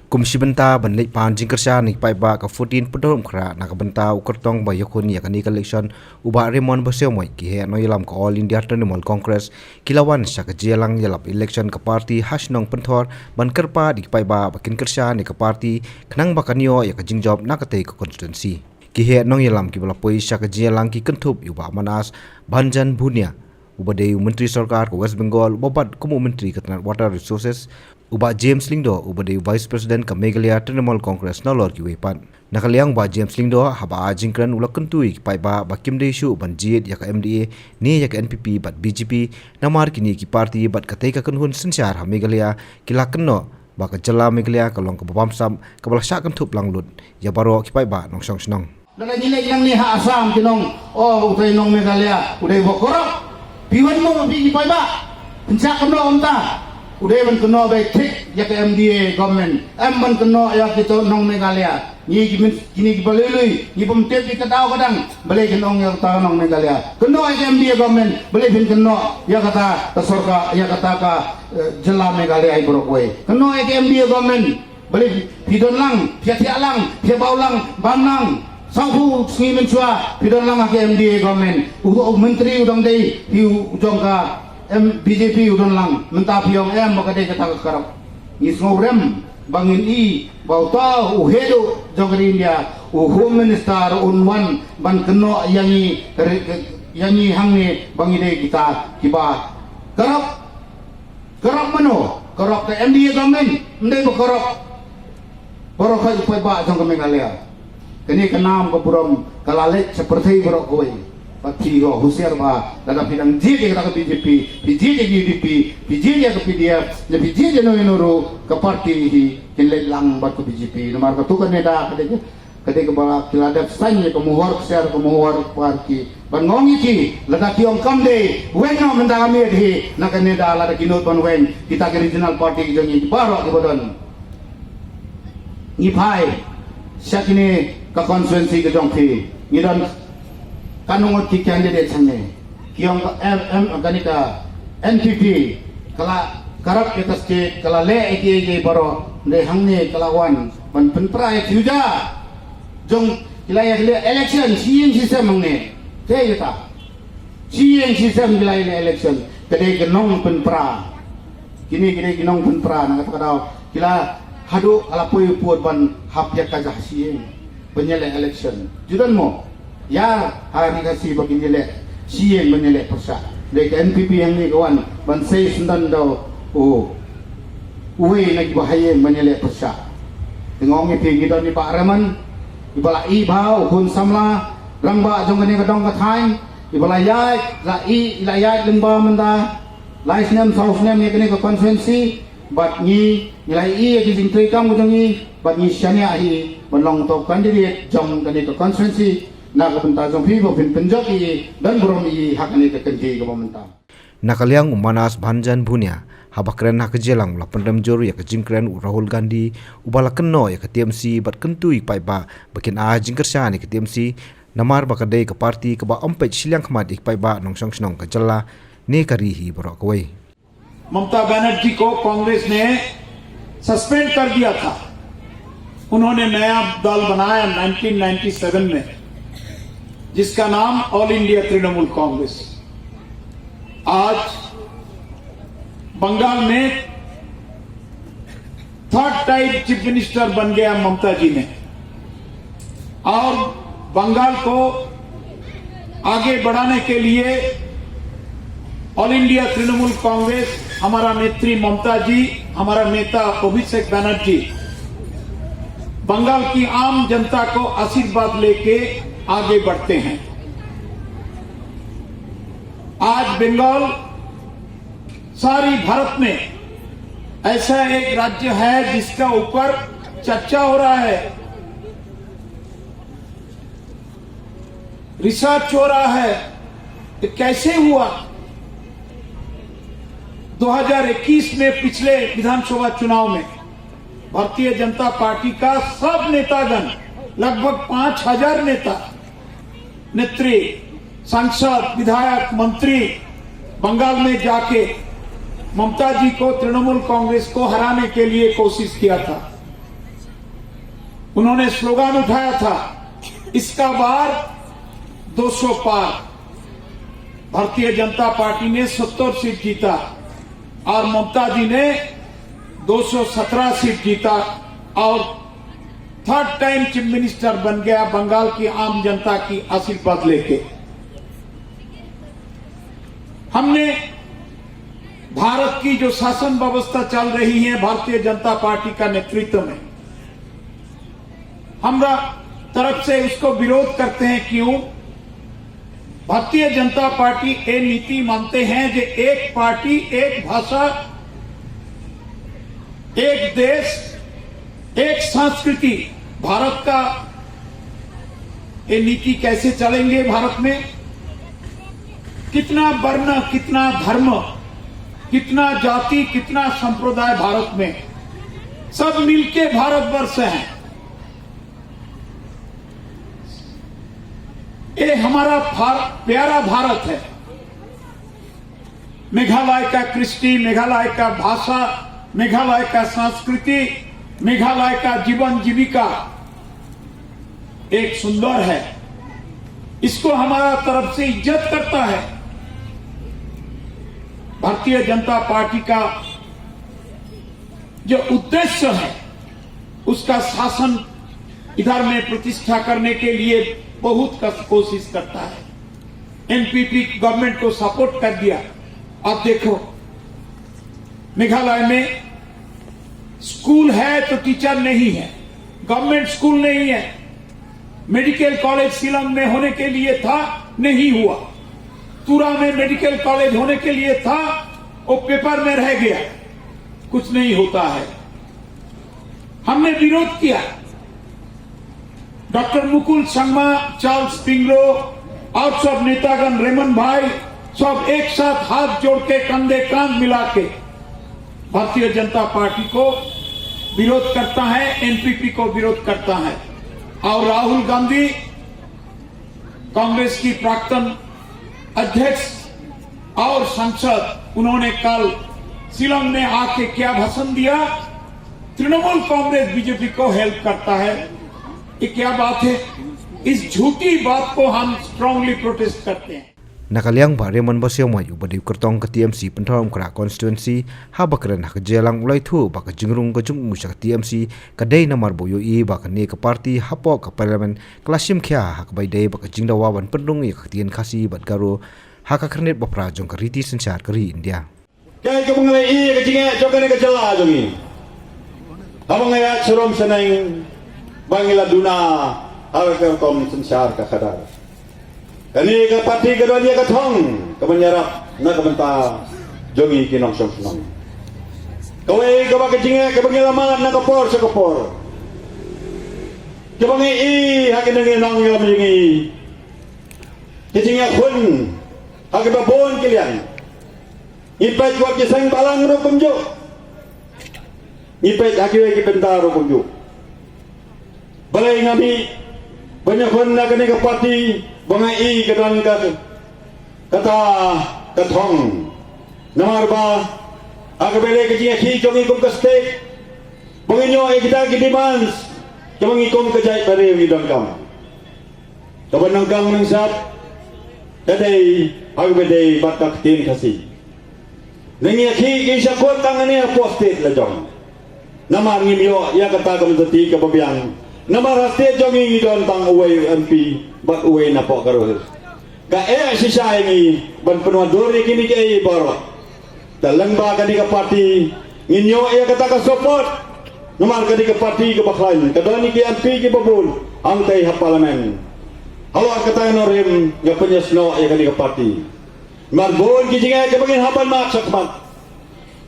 Komisi benta banlik pan jingkersa nik pai ba ka 14 pedom kra nak benta ukertong ba yakun ya kan election uba remon baseo moi ki he no yalam ka All India Trinamool Congress kilawan sak jelang yalap election ka party hasnong penthor ban kerpa dik pai ba bakin kersa nik ka party knang ba kanyo ya ka jingjob nakate ka constituency ki he no yalam ki bala poi sak jelang ki kentup uba manas Bhanjan Bhunia ubade menteri sarkar ko West Bengal bobat kumu menteri ketenaga water resources uba James Lingdo ubade vice president ka Meghalaya Trinamool Congress nolor ki wepan nakaliang ba James Lingdo haba jingkran ulak kentui pai ba bakim de shu banjit ya ka MDA ni ya ka NPP bat BJP namar kini ki party bat katei ka kunhun sensyar ha Meghalaya kilakno ba ka jela Meghalaya ka long ka bamsam ka bala syak kentup langlut ya baro ki pai ba nong song snong Dala nyilek yang ni ha Assam kinong utai nong Meghalaya udai bokorok piwan mo mabigi pai ba pencak kena onta udai man kena baik tik ya ke MDA government man kena ya kita nong Meghalaya ni kini balelui ni pemtep di katau kadang balai kenong ya kata nong Meghalaya kena ya ke MDA government balai pin kena ya kata sorka ya kata ka jela Meghalaya ibrokwe kena ya ke MDA government balai pidon lang pia lang pia bau lang banang Sabu sini mencua pidon lang ke MDA government menteri udang dei hiu ujong ka BJP udang lang mentah piong maka dia kata kerap ni rem bangin i bau tahu uhedo jogri India home minister unwan ban keno yangi hangne bangi dei kita kiba kerap mano kerap ke MDA government mendai berkerap barokai upai ba jong ke Meghalaya kini kenam ke buram kalalek seperti berok koi pati ho husiar ba dalam bidang jadi kita ke BJP jadi UDP jadi ke PDF lebih jadi no ke parti hi kinlelang bat ke BJP nomor ke tukan neda ketika bala kiladap sanya ke muhor share ke muhor parti ban ngongi ki lada kiong kamde wenno mendami hi nak neda lada kinot ban wen kita ke regional party jongi barok ke bodon ngipai syakini ka konstituensi ke jongpi ngidan kanungot ki candidate sange kiong kanika NPP kala karap kita state kala le ege baro le hangne kalawan ban penprai tuja jong kilaya election sieng sistem mangne te yata sieng sistem kilaya election kede genong penpra kini kede genong penpra na kata kila hadu ala puy puot ban hapyak kajah sieng penyelek election judan mo ya hari kasih bagi nyelek sieng menyelek persa dek NPP yang ni kawan ban sei sendan dau uwe nak bahaya menyelek persa tengok ni tinggi dan ni Pak Raman ibala i bau kun samla rangba jong ni kadong kathai ibala yai la i la yai lemba menda lais nem saus nem ni kene ke konferensi bat ni nilai i ke jingtri kam jongi bat ni syania hi belong to candidate jong kani ke konstituensi na ke benta jong phi bo pin penjok i dan brom i hak ni ke kenji ke pemerintah nakaliang umanas Bhanjan Bhunia habakren hak jelang la pendam joru ya ke jingkren Rahul Gandhi ubala kenno ya ke TMC bat kentui pai ba bakin jingkersa ni ke TMC namar bakadei ke parti ke ba ompet silang khmat ik pai ba nong song snong ke jella ne karihi borok koi Mamata बनर्जी को कांग्रेस ने सस्पेंड कर दिया था उन्होंने नया दल बनाया 1997 में जिसका नाम ऑल इंडिया तृणमूल कांग्रेस आज बंगाल में थर्ड टाइम चीफ मिनिस्टर बन गया ममता जी ने और बंगाल को आगे बढ़ाने के लिए ऑल इंडिया तृणमूल कांग्रेस हमारा नेत्री ममता जी हमारा नेता अभिषेक बनर्जी बंगाल की आम जनता को आशीर्वाद लेके आगे बढ़ते हैं आज बंगाल सारी भारत में ऐसा एक राज्य है जिसका ऊपर चर्चा हो रहा है रिसर्च हो रहा है कि कैसे हुआ 2021 में पिछले विधानसभा चुनाव में भारतीय जनता पार्टी का सब नेतागण लगभग 5000 नेता नेत्री सांसद विधायक मंत्री बंगाल में जाके ममता जी को तृणमूल कांग्रेस को हराने के लिए कोशिश किया था उन्होंने स्लोगन उठाया था, इसका बार 200 पार। भारतीय जनता पार्टी ने 70 सीट जीता और ममता जी ने 217 सीट जीता और थर्ड टाइम चीफ मिनिस्टर बन गया बंगाल की आम जनता की आशीर्वाद लेके। हमने भारत की जो शासन व्यवस्था चल रही है भारतीय जनता पार्टी का नेतृत्व में, हमरा तरफ से उसको विरोध करते हैं। क्यों? भारतीय जनता पार्टी ये नीति मानते हैं कि एक पार्टी, एक भाषा, एक देश, एक संस्कृति। भारत का ये नीति कैसे चलेंगे? भारत में कितना वर्ण, कितना धर्म, कितना जाति, कितना संप्रदाय भारत में, सब मिलके भारतवर्ष है। ये हमारा प्यारा भारत है। मेघालय का कृष्टि, मेघालय का भाषा, मेघालय का संस्कृति, मेघालय का जीवन जीविका एक सुंदर है। इसको हमारा तरफ से इज्जत करता है। भारतीय जनता पार्टी का जो उद्देश्य है उसका शासन इधर में प्रतिष्ठा करने के लिए बहुत कोशिश करता है। एनपीपी गवर्नमेंट को सपोर्ट कर दिया। अब देखो मेघालय में स्कूल है तो टीचर नहीं है, गवर्नमेंट स्कूल नहीं है। मेडिकल कॉलेज शिलांग में होने के लिए था, नहीं हुआ। तुरा में मेडिकल कॉलेज होने के लिए था, वो पेपर में रह गया, कुछ नहीं होता है। हमने विरोध किया। डॉक्टर मुकुल संगमा, चार्ल्स पिंगलो और सब नेतागण, रेमन भाई, सब एक साथ हाथ जोड़ के कंधे कांध मिला के भारतीय जनता पार्टी को विरोध करता है, एनपीपी को विरोध करता है। और राहुल गांधी, कांग्रेस की प्राक्तन अध्यक्ष और सांसद, उन्होंने कल शिलांग में आके क्या भाषण दिया? तृणमूल कांग्रेस बीजेपी को हेल्प करता है। ये क्या बात है? इस झूठी बात को हम स्ट्रांगली प्रोटेस्ट करते हैं। Nakaliang bare mon basyo mo yu badi kertong ke TMC penthom kra constituency ha bakran ha jelang ulai thu ba ka jingrung ka jung musak TMC ka dei namar boyo I ba ka ne ka party ha po ka parliament klasim khya ha ka bai dei ba ka jingdawa ban pendung I ka tien khasi bat garo ha ka khrnet ba pra jong ka riti sanchar ka ri India ke ka bungai I ka jinga jokane ka jala jongi abang ya chorom senang bangila duna ha ka kom sanchar ka khadar kani ka parti kedua dia ka thong ka menyerap na ka benta jongi kinong song song kawe ka ba ka jinga ka bangilaman na ka por sa ka por ka bangi I ha ka nang nang ngam jingi ka jinga khun ha ka ba bon kilian ipai ko ki sang balang ro kumjo ipai ha ki ki benta ro kumjo balai ngami banyak khun na kani ka parti bangai I kedan kata kathong namar ba agabele ke jinga khi jongi kum ka state banginyo kita ki demands jongi kum ka jai pare wi dang kam kabanang kam nang sap tadai agabele batak tin khasi nengi khi ki sakot tangane posted la jong namar ngimyo ya kata kam tati ka babyang namar state jongi don tang away MP bat uwe na po karo ka si sai ni ban penuh dori kini ke baro dalang ba kani ka party nginyo kata ka support nomar kani ka party ka baklan kadani ki MP ki babul ang tay ha parliament halo kata no rem ya penyesno kani ka party mar bon ki jinga ke bagin haban mak sakmat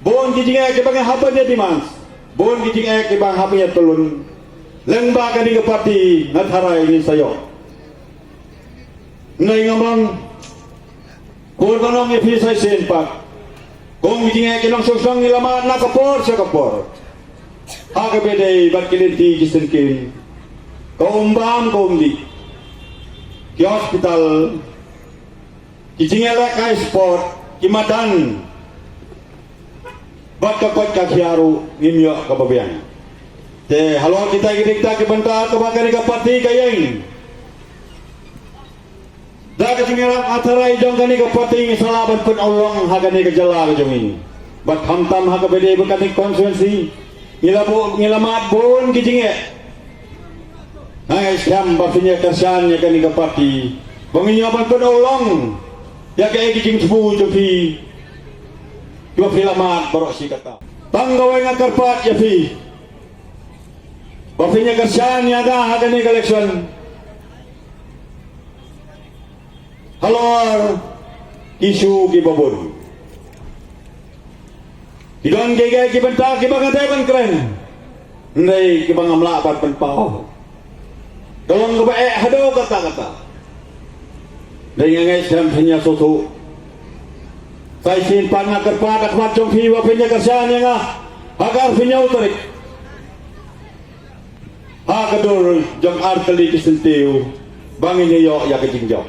bon ki jinga ke bagin haban dia demands bon ki jinga ke bang haban ya telun lengba kani ka party nathara ini sayo ngai ngamang korbanong ipi sai sen pak kong jinga kinong song ni lama na kapor sa kapor ha ka bede bat kilenti kisenkin kaumbam kaumdi ki hospital ki jinga la kai sport ki madan bat ka kot ka khiaru nimyo ka babian Te halo kita kita ke banta ke bakar ke parti kayeng. Dah ke tinggal atarai jong kani ke parti salah pun Allah hagani ke jala ke jemi. Bat hamtam ha ke bede bukan konstituensi. Ngilamat bon ke jinge. Hai syam bafinya kersan ya kani ke parti. Banginyapan pun Allah. Ya ke jing sebu jofi. Dua filamat barok si kata. Tanggawai ngakar pat ya fi. Bafinya kersan ya dah hagani ke election. Halor isu ki babon. Idon gege ki bentak ki bangatai ban keren. Ndai ki bangamla pat penpau. Tolong ke bae hado kata-kata. Ndai ngai sam hanya soto. Sai sin pan ngakar pat akmat jong fi bafinya kersan ya ngah. Agar finya utarik. Ha kador jong arteli ki sentiu. Bangin yo ya ke jingjau.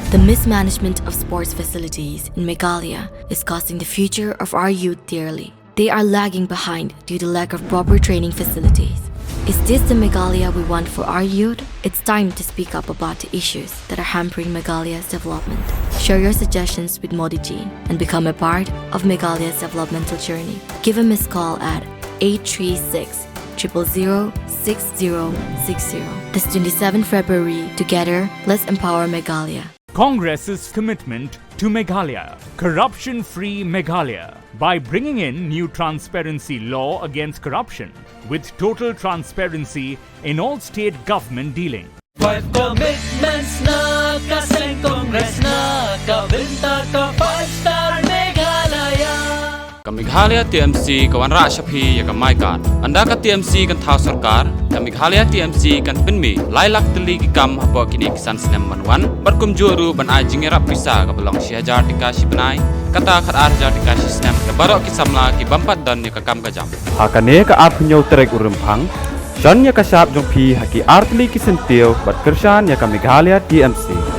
The mismanagement of sports facilities in Meghalaya is costing the future of our youth dearly. They are lagging behind due to lack of proper training facilities. Is this the Meghalaya we want for our youth? It's time to speak up about the issues that are hampering Meghalaya's development. Share your suggestions with Modi Ji and become a part of Meghalaya's developmental journey. Give a missed call at 836 000 6060. This 27 February, together, let's empower Meghalaya. Congress's commitment to Meghalaya, corruption-free Meghalaya, by bringing in new transparency law against corruption with total transparency in all state government dealing. 5 commitments na kaseng Congress na kabinta ka 5-star Meghalaya. Ka Meghalaya TMC kawan rak shapi ya ka maikat. Anda ka TMC kan thau sarkar, ka Meghalaya TMC kan pinmi lailak teli ki kam hapo kini kisan sinem manwan, barkum juru ban ajing era prisa ka belong si hajar tika si benai, kata khat arjar tika si sinem ka barok ki samla ki bampat dan ya ka kam ka jam. Hakane ka ap nyau terek urempang, John ya ka sap jong pi haki artli ki sentiu bat kersan ya ka Meghalaya TMC.